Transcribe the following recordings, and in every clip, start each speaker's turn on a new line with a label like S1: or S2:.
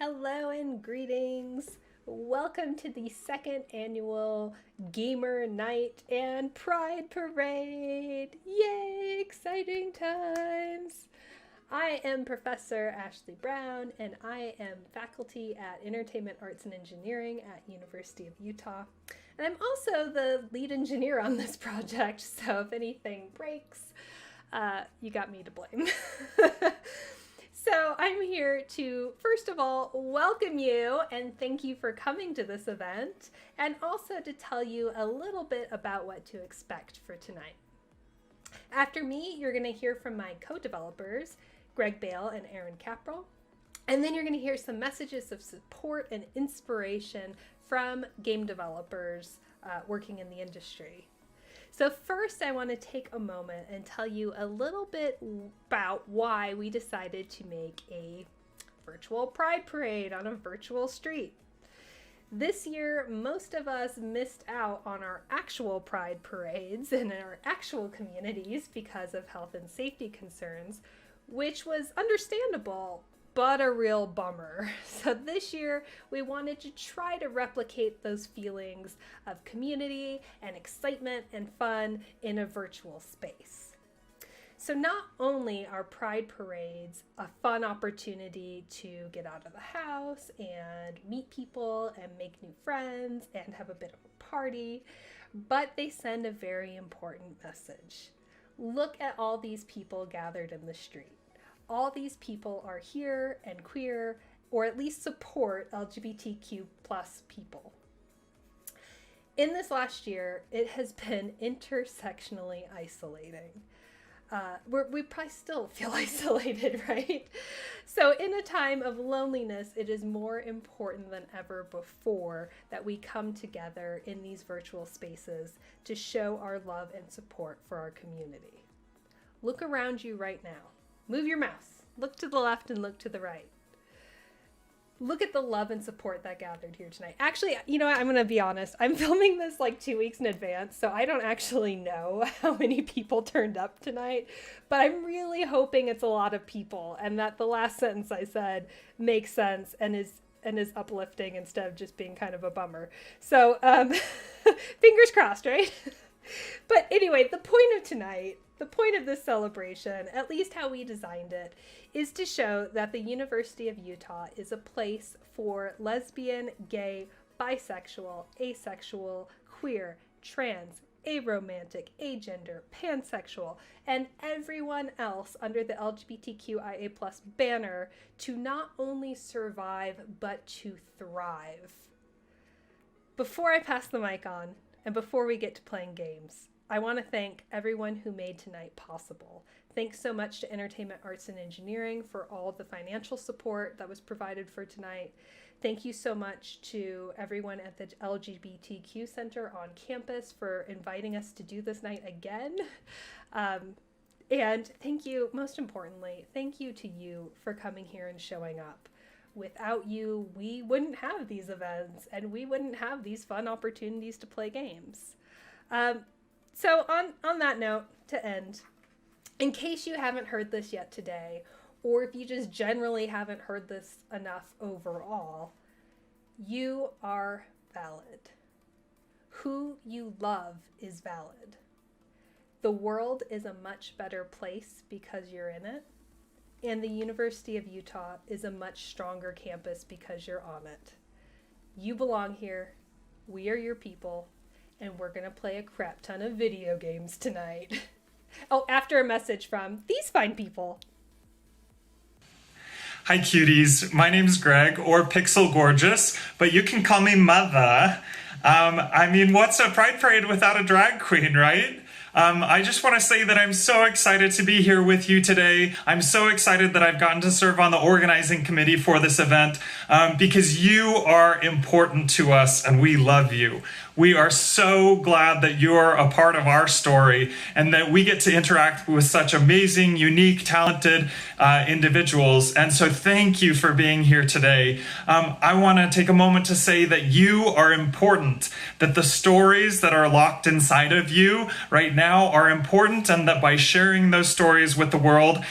S1: Hello and greetings. Welcome to the second annual Gamer Night and Pride Parade. Yay, exciting times. I am Professor Ashley Brown and I am faculty at Entertainment Arts and Engineering at University of Utah. And I'm also the lead engineer on this project, so if anything breaks, you got me to blame. So I'm here to, first of all, welcome you and thank you for coming to this event, and also to tell you a little bit about what to expect for tonight. After me, you're going to hear from my co-developers, Greg Bale and Aaron Caprell, and then you're going to hear some messages of support and inspiration from game developers working in the industry. So first, I want to take a moment and tell you a little bit about why we decided to make a virtual Pride Parade on a virtual street. This year, most of us missed out on our actual Pride Parades in our actual communities because of health and safety concerns, which was understandable, but a real bummer. So this year, we wanted to try to replicate those feelings of community and excitement and fun in a virtual space. So not only are Pride Parades a fun opportunity to get out of the house and meet people and make new friends and have a bit of a party, but they send a very important message. Look at all these people gathered in the street. All these people are here and queer, or at least support LGBTQ plus people. In this last year, it has been intersectionally isolating. We probably still feel isolated, right? So in a time of loneliness, it is more important than ever before that we come together in these virtual spaces to show our love and support for our community. Look around you right now. Move your mouse. Look to the left and look to the right. Look at the love and support that gathered here tonight. Actually, you know what? I'm going to be honest. I'm filming this like 2 weeks in advance, so I don't actually know how many people turned up tonight, but I'm really hoping it's a lot of people and that the last sentence I said makes sense and is uplifting instead of just being kind of a bummer. So fingers crossed, right? But anyway, the point of tonight, the point of this celebration, at least how we designed it, is to show that the University of Utah is a place for lesbian, gay, bisexual, asexual, queer, trans, aromantic, agender, pansexual, and everyone else under the LGBTQIA+ banner to not only survive, but to thrive. Before I pass the mic on, and before we get to playing games, I want to thank everyone who made tonight possible. Thanks so much to Entertainment Arts and Engineering for all the financial support that was provided for tonight. Thank you so much to everyone at the LGBTQ Center on campus for inviting us to do this night again. And thank you, most importantly, thank you to you for coming here and showing up. Without you, we wouldn't have these events and we wouldn't have these fun opportunities to play games. So on that note, to end, in case you haven't heard this yet today, or if you just generally haven't heard this enough overall, you are valid. Who you love is valid. The world is a much better place because you're in it, and the University of Utah is a much stronger campus because you're on it. You belong here, we are your people, and we're gonna play a crap ton of video games tonight. Oh, after a message from these fine people.
S2: Hi cuties, my name's Greg, or Pixel Gorgeous, but you can call me Mother. I mean, what's a Pride Parade without a drag queen, right? I just want to say that I'm so excited to be here with you today. I'm so excited that I've gotten to serve on the organizing committee for this event because you are important to us and we love you. We are so glad that you're a part of our story and that we get to interact with such amazing, unique, talented individuals. And so thank you for being here today. I want to take a moment to say that you are important, that the stories that are locked inside of you right now are important, and that by sharing those stories with the world,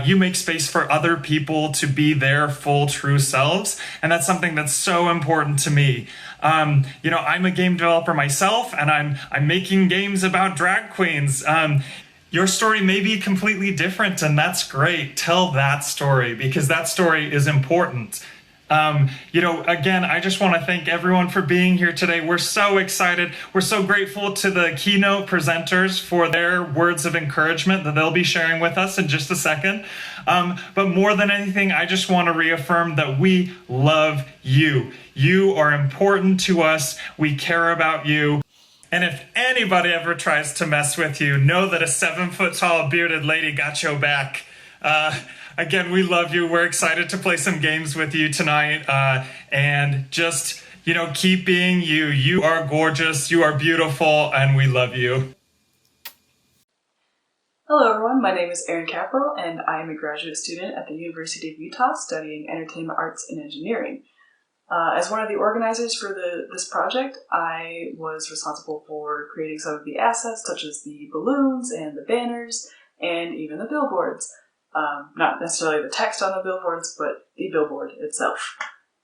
S2: you make space for other people to be their full, true selves. And that's something that's so important to me. I'm a game developer myself, and I'm making games about drag queens. Your story may be completely different, and that's great. Tell that story, because that story is important. Again, I just want to thank everyone for being here today. We're so excited. We're so grateful to the keynote presenters for their words of encouragement that they'll be sharing with us in just a second. But more than anything, I just want to reaffirm that we love you. You are important to us. We care about you. And if anybody ever tries to mess with you, know that a 7-foot-tall bearded lady got your back. Again, we love you. We're excited to play some games with you tonight. And just, keep being you. You are gorgeous. You are beautiful. And we love you.
S3: Hello, everyone. My name is Erin Capperell, and I am a graduate student at the University of Utah studying Entertainment Arts and Engineering. As one of the organizers for this project, I was responsible for creating some of the assets, such as the balloons and the banners, and even the billboards. Not necessarily the text on the billboards, but the billboard itself.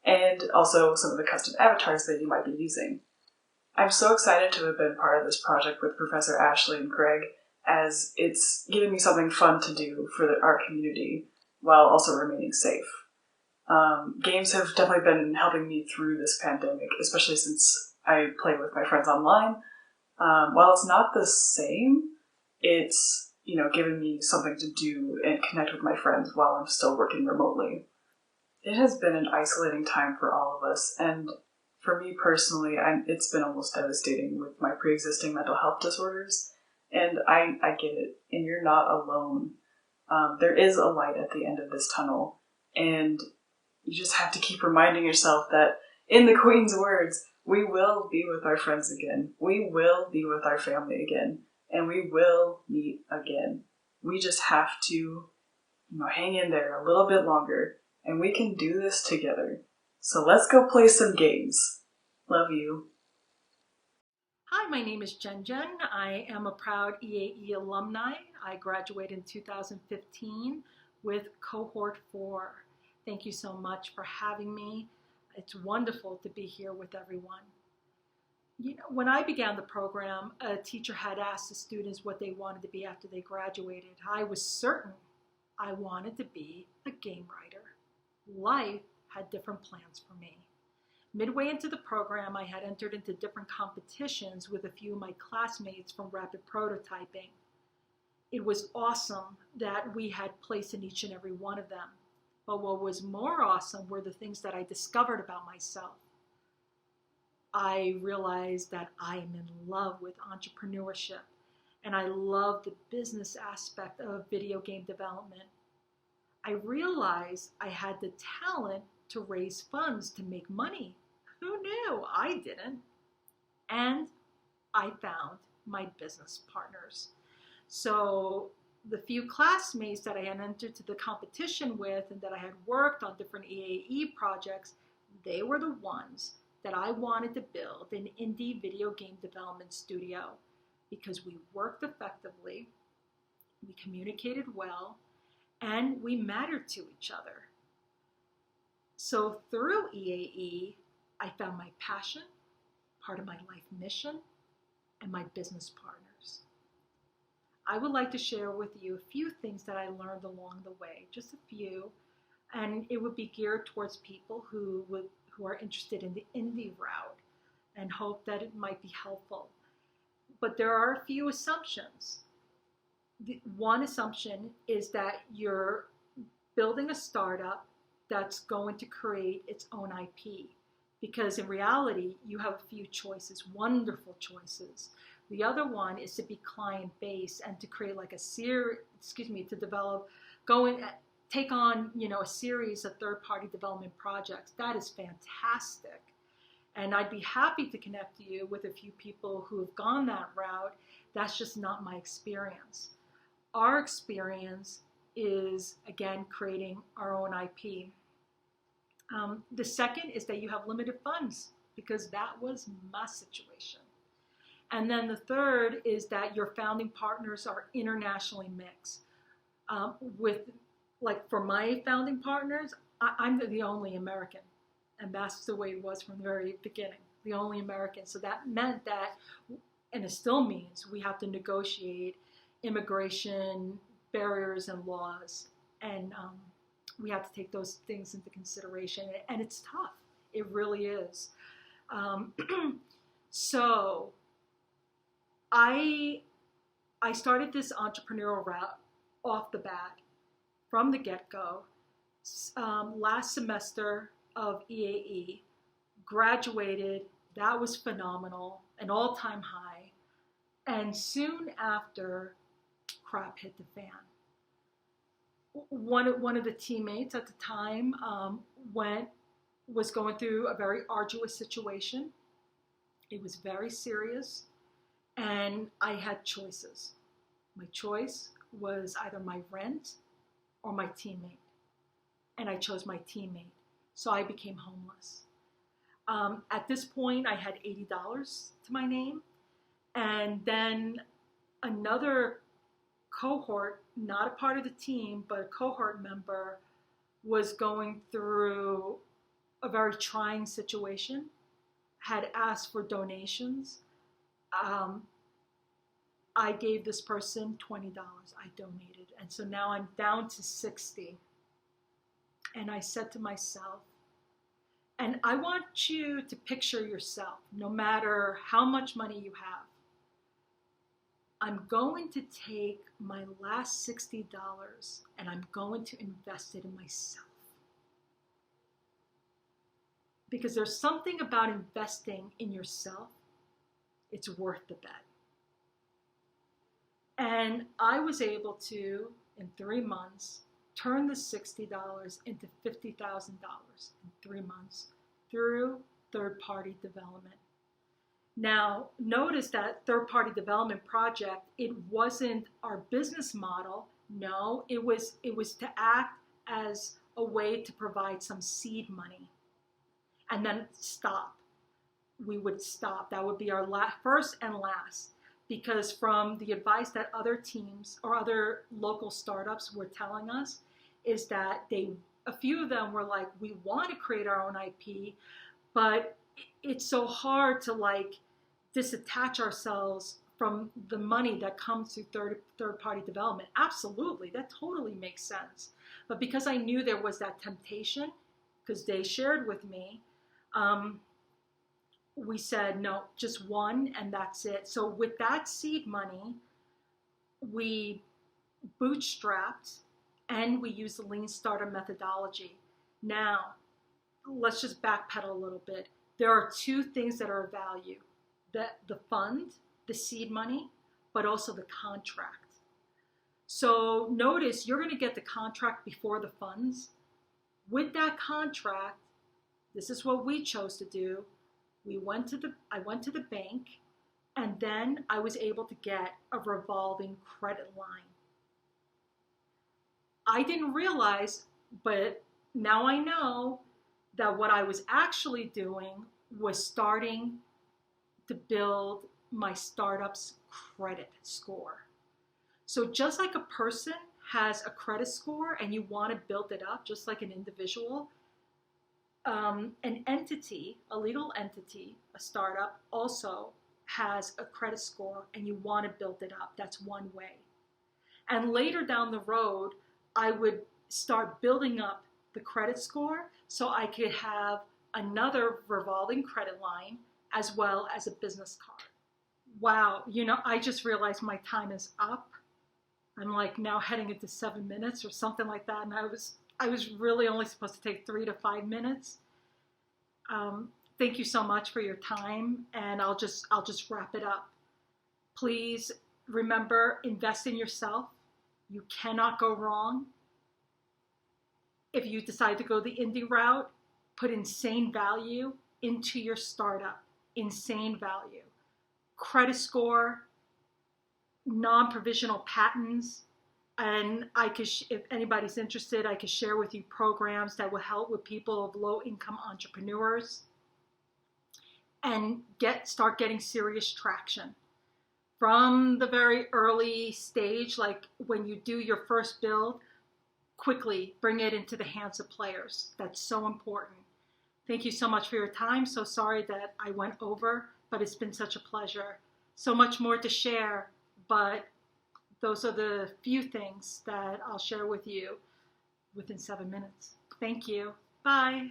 S3: And also some of the custom avatars that you might be using. I'm so excited to have been part of this project with Professor Ashley and Greg, as it's given me something fun to do for our community, while also remaining safe. Games have definitely been helping me through this pandemic, especially since I play with my friends online. While it's not the same, it's given me something to do and connect with my friends while I'm still working remotely. It has been an isolating time for all of us, and for me personally, it's been almost devastating with my pre-existing mental health disorders, and I get it, and you're not alone. There is a light at the end of this tunnel, and you just have to keep reminding yourself that, in the Queen's words, we will be with our friends again. We will be with our family again. And we will meet again. We just have to, hang in there a little bit longer. And we can do this together. So let's go play some games. Love you.
S4: Hi, my name is Jen. I am a proud EAE alumni. I graduated in 2015 with Cohort 4. Thank you so much for having me. It's wonderful to be here with everyone. When I began the program, a teacher had asked the students what they wanted to be after they graduated. I was certain I wanted to be a game writer. Life had different plans for me. Midway into the program, I had entered into different competitions with a few of my classmates from rapid prototyping. It was awesome that we had place in each and every one of them. But what was more awesome were the things that I discovered about myself. I realized that I am in love with entrepreneurship, and I love the business aspect of video game development. I realized I had the talent to raise funds to make money. Who knew? I didn't. And I found my business partners. So the few classmates that I had entered to the competition with and that I had worked on different EAE projects, they were the ones that I wanted to build an indie video game development studio, because we worked effectively, we communicated well, and we mattered to each other. So through EAE, I found my passion, part of my life mission, and my business partners. I would like to share with you a few things that I learned along the way, just a few, and it would be geared towards people who are interested in the indie route and hope that it might be helpful. But there are a few assumptions. One assumption is that you're building a startup that's going to create its own IP, because in reality, you have a few choices, wonderful choices. The other one is to be client-based and to create like a series, to develop, take on, a series of third-party development projects. That is fantastic. And I'd be happy to connect you with a few people who have gone that route. That's just not my experience. Our experience is, again, creating our own IP. The second is that you have limited funds, because that was my situation. And then the third is that your founding partners are internationally mixed. For my founding partners, I'm the only American. And that's the way it was from the very beginning, the only American. So that meant that, and it still means, we have to negotiate immigration barriers and laws. And we have to take those things into consideration. And it's tough. It really is. So I started this entrepreneurial route off the bat, from the get-go. Last semester of EAE, graduated. That was phenomenal, an all-time high. And soon after, crap hit the fan. One of the teammates at the time was going through a very arduous situation. It was very serious, and I had choices. My choice was either my rent or my teammate, and I chose my teammate. So I became homeless. At this point, I had $80 to my name, and then another cohort, not a part of the team, but a cohort member, was going through a very trying situation, had asked for donations. I gave this person $20. I donated. And so now I'm down to 60. And I said to myself, and I want you to picture yourself, no matter how much money you have, I'm going to take my last $60 and I'm going to invest it in myself. Because there's something about investing in yourself, it's worth the bet. And I was able to, in 3 months, turn the $60 into $50,000 in 3 months through third-party development. Now, notice that third-party development project, it wasn't our business model. No, it was to act as a way to provide some seed money and then stop. We would stop. That would be our first and last, because from the advice that other teams or other local startups were telling us is that a few of them were like, we want to create our own IP, but it's so hard to disattach ourselves from the money that comes through third-party development. Absolutely, that totally makes sense. But because I knew there was that temptation, because they shared with me, we said, no, just one, and that's it. So with that seed money, we bootstrapped, and we used the Lean Startup methodology. Now, let's just backpedal a little bit. There are two things that are of value. The fund, the seed money, but also the contract. So notice you're going to get the contract before the funds. With that contract, this is what we chose to do. I went to the bank, and then I was able to get a revolving credit line. I didn't realize, but now I know that what I was actually doing was starting to build my startup's credit score. So just like a person has a credit score and you want to build it up, just like an individual, an entity, a legal entity, a startup also has a credit score and you want to build it up. That's one way. And later down the road, I would start building up the credit score so I could have another revolving credit line as well as a business card. Wow, I just realized my time is up. I'm now heading into 7 minutes or something like that, and I was really only supposed to take 3 to 5 minutes. Thank you so much for your time, and I'll just wrap it up. Please remember, invest in yourself. You cannot go wrong. If you decide to go the indie route, put insane value into your startup, insane value. Credit score, non-provisional patents, and I could, if anybody's interested, I could share with you programs that will help with people of low-income entrepreneurs and start getting serious traction. From the very early stage, like when you do your first build, quickly bring it into the hands of players. That's so important. Thank you so much for your time. So sorry that I went over, but it's been such a pleasure. So much more to share, but those are the few things that I'll share with you within 7 minutes. Thank you. Bye.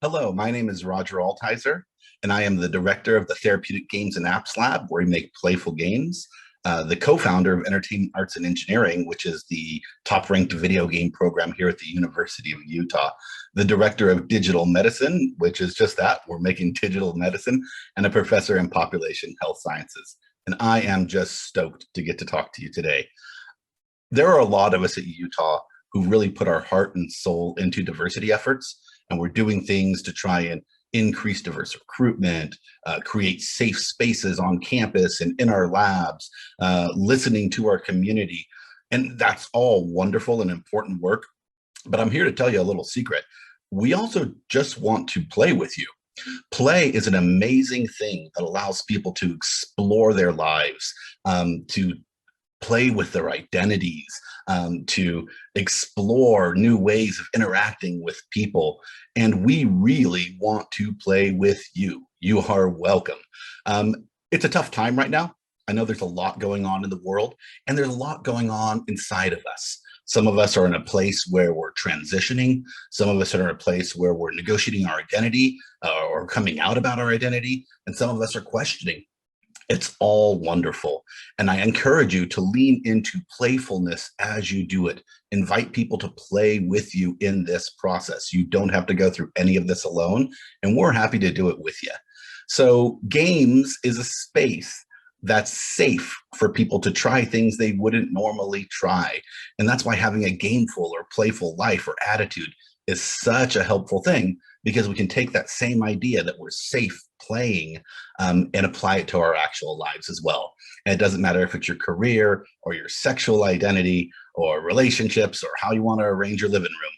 S5: Hello, my name is Roger Altizer, and I am the director of the Therapeutic Games and Apps Lab, where we make playful games, the co-founder of Entertainment Arts and Engineering, which is the top-ranked video game program here at the University of Utah, the director of Digital Medicine, which is just that, we're making digital medicine, and a professor in population health sciences. And I am just stoked to get to talk to you today. There are a lot of us at Utah who really put our heart and soul into diversity efforts, and we're doing things to try and increase diverse recruitment, create safe spaces on campus and in our labs, listening to our community. And that's all wonderful and important work. But I'm here to tell you a little secret. We also just want to play with you. Play is an amazing thing that allows people to explore their lives, to play with their identities, to explore new ways of interacting with people. And we really want to play with you. You are welcome. It's a tough time right now. I know there's a lot going on in the world, and there's a lot going on inside of us. Some of us are in a place where we're transitioning. Some of us are in a place where we're negotiating our identity or coming out about our identity. And some of us are questioning. It's all wonderful. And I encourage you to lean into playfulness as you do it. Invite people to play with you in this process. You don't have to go through any of this alone, and we're happy to do it with you. So games is a space that's safe for people to try things they wouldn't normally try. And that's why having a gameful or playful life or attitude is such a helpful thing, because we can take that same idea that we're safe playing and apply it to our actual lives as well. And it doesn't matter if it's your career or your sexual identity or relationships or how you want to arrange your living room.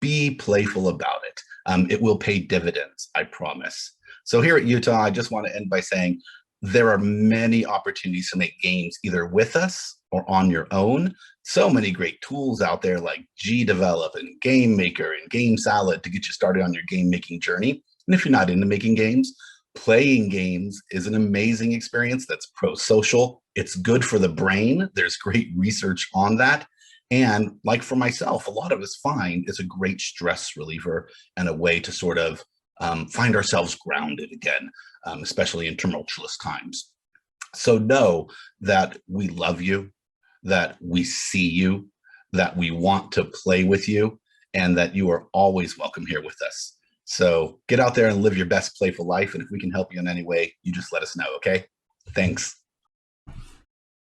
S5: Be playful about it. It will pay dividends, I promise. So here at Utah, I just want to end by saying there are many opportunities to make games either with us or on your own. So many great tools out there like GDevelop and Game Maker and Game Salad to get you started on your game making journey. And if you're not into making games, playing games is an amazing experience that's pro-social. It's good for the brain. There's great research on that. And like for myself, a lot of us find it's a great stress reliever and a way to sort of find ourselves grounded again, especially in tumultuous times. So know that we love you, that we see you, that we want to play with you, and that you are always welcome here with us. So get out there and live your best playful life. And if we can help you in any way, you just let us know, okay? Thanks.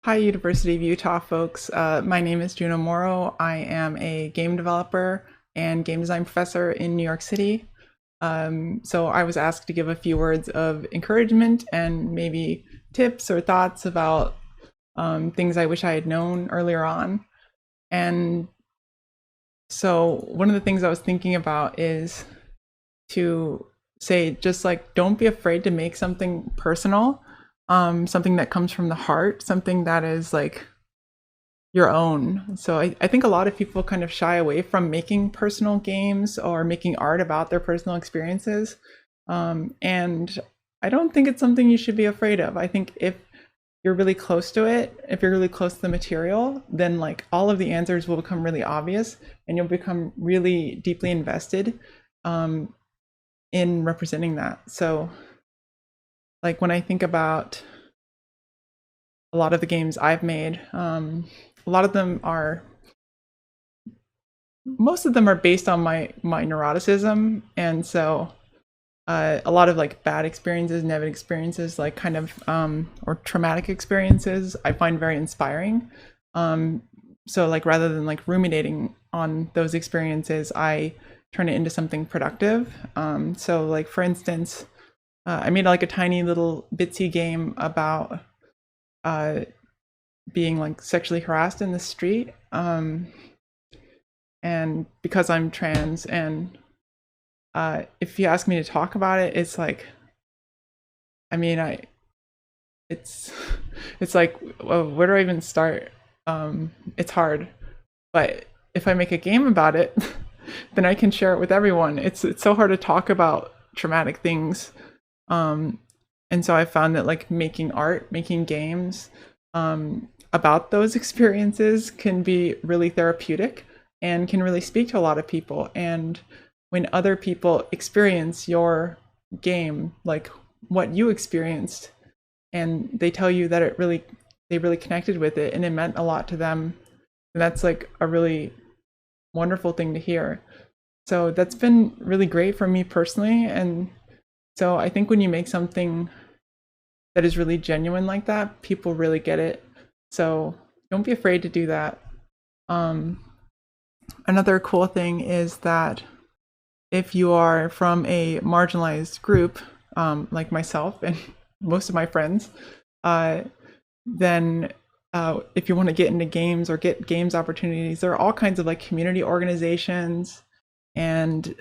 S6: Hi, University of Utah folks. My name is Juno Morrow. I am a game developer and game design professor in New York City. So I was asked to give a few words of encouragement and maybe tips or thoughts about things I wish I had known earlier on. And so one of the things I was thinking about is to say, just like, don't be afraid to make something personal, something that comes from the heart, something that is like your own. So I think a lot of people kind of shy away from making personal games or making art about their personal experiences. And I don't think it's something you should be afraid of. I think if you're really close to it, if you're really close to the material, then like all of the answers will become really obvious and you'll become really deeply invested in representing that. So like when I think about a lot of the games I've made, a lot of them are, most of them are based on my neuroticism. And so a lot of like bad experiences, negative experiences, like kind of, or traumatic experiences, I find very inspiring. So like rather than like ruminating on those experiences, I turn it into something productive. So like, for instance, I made like a tiny little bitsy game about being like sexually harassed in the street. And because I'm trans, and if you ask me to talk about it, it's like, I mean, it's like, well, where do I even start? It's hard, but if I make a game about it, then I can share it with everyone. It's so hard to talk about traumatic things. And so I found that like making art, making games about those experiences can be really therapeutic and can really speak to a lot of people. And when other people experience your game, like what you experienced, and they tell you that they really connected with it and it meant a lot to them, and that's like a really wonderful thing to hear. So that's been really great for me personally. And so I think when you make something that is really genuine like that, people really get it. So don't be afraid to do that. Another cool thing is that if you are from a marginalized group, like myself and most of my friends, then if you want to get into games or get games opportunities, there are all kinds of like community organizations and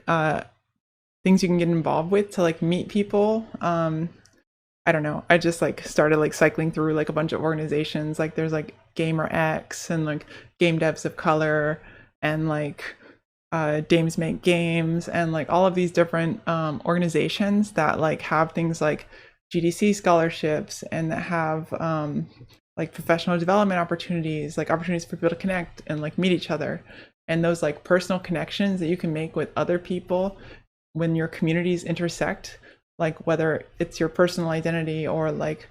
S6: things you can get involved with to like meet people. I don't know. I just like started like cycling through like a bunch of organizations. Like there's like GamerX and like Game Devs of Color and like Dames Make Games and like all of these different organizations that like have things like GDC scholarships and that have like professional development opportunities, like opportunities for people to connect and like meet each other. And those like personal connections that you can make with other people when your communities intersect, like whether it's your personal identity or like,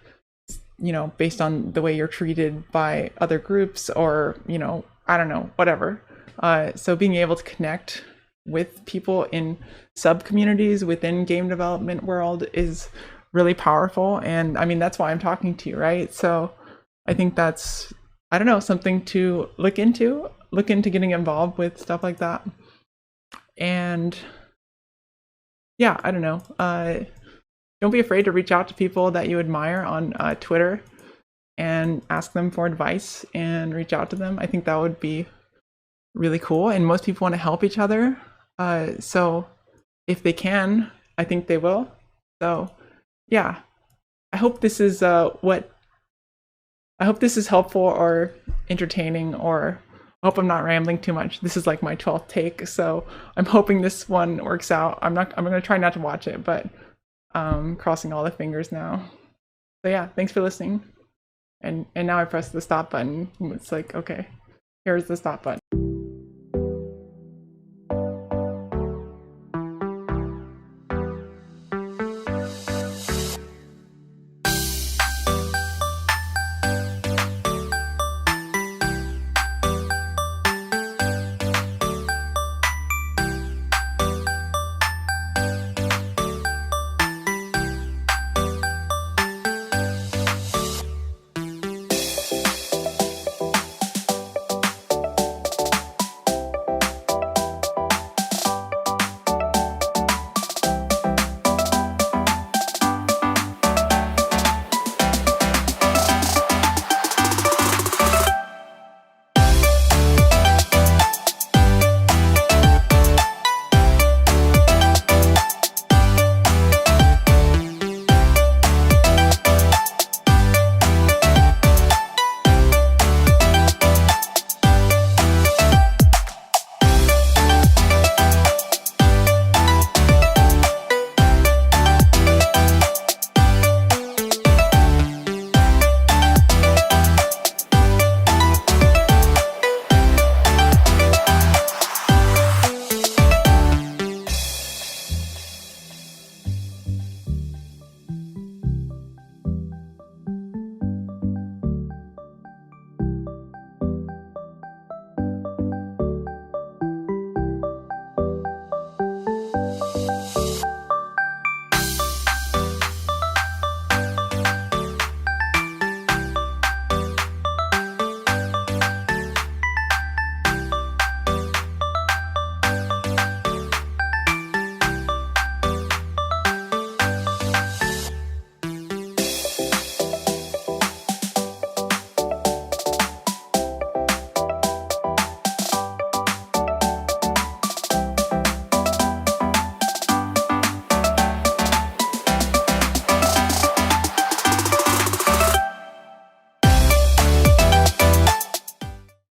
S6: you know, based on the way you're treated by other groups or, you know, I don't know, whatever. So being able to connect with people in sub communities within game development world is really powerful. And I mean, that's why I'm talking to you, right? So I think that's, I don't know, something to look into getting involved with stuff like that. And yeah, I don't know. Don't be afraid to reach out to people that you admire on Twitter and ask them for advice and reach out to them. I think that would be really cool. And most people want to help each other. So if they can, I think they will. So yeah, I hope this is helpful or entertaining, or I hope I'm not rambling too much. This is like my 12th take, so I'm hoping this one works out. I'm going to try not to watch it, but crossing all the fingers now. So yeah, thanks for listening. And now I press the stop button. It's like, okay, here's the stop button.